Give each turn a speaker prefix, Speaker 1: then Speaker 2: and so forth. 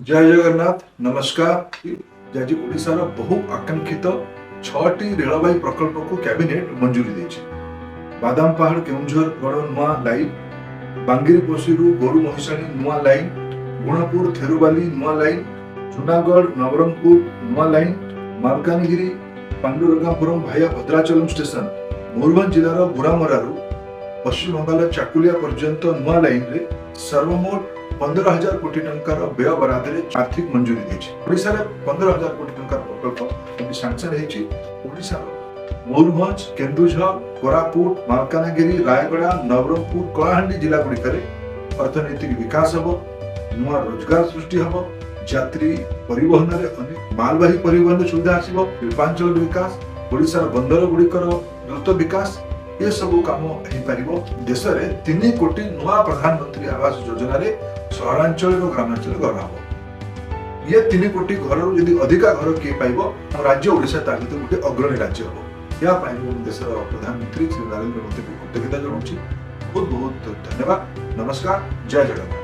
Speaker 1: जय जगन्नाथ नमस्कार। आज ओडिशार बहु आकांक्षित 6टी रेलवे प्रकल्प को कैबिनेट मंजूरी देछि। बादाम पहाड़ केउंझर गड़ नुआ लाइन, बांगिरपोशीरू गोरु महिषाणी नुआ लाइन, गुणपुर थेरुबाली नुआ लाइन, जूनागढ़ नवरंगपुर नुआ लाइन, मालकानगिरी पांडुरंगापुरम भाया भद्राचलम स्टेशन, मयूरभंज जिलार बुरामरारू पश्चिम बंगाल चाकुलिया पर्यंत नुआ लाइन रे सर्वमोट 15,000 कोटी टंकार व्यय बरादरे आर्थिक मंजूरी देछि। ओडिशा रे 15,000 कोटी टंकार प्रकल्प सैंक्शन हेछि। ओडिशा मयूरभंज केन्दुझर कोरापुट मालकानगिरी रायगड़ा नवरंगपुर कलाहांडी जिला गुड़िकरे अर्थनैतिक विकास हबो, नुआ रोजगार सृष्टि हबो, यात्री परिवहन रे अनेक मालवाही परिवहन सुविधा आसीबो, शिल्पांचल विकास, ओडिशा बंदर गुड़िकर द्रुत विकास ये सब काम हो पारिबो। देश में 3 कोटी नुआ प्रधानमंत्री आवास योजना रे सहरांचल और ग्रामांचल घर हम ये 3 कोटी घर यदि अधिका घर किए पाइब राज्य ओडिशा ता भीतर गोटे अग्रणी राज्य हम या देशर प्रधानमंत्री श्री नरेंद्र मोदी को कृतज्ञता जनाऊँ। बहुत बहुत धन्यवाद। नमस्कार। जय जगन्नाथ।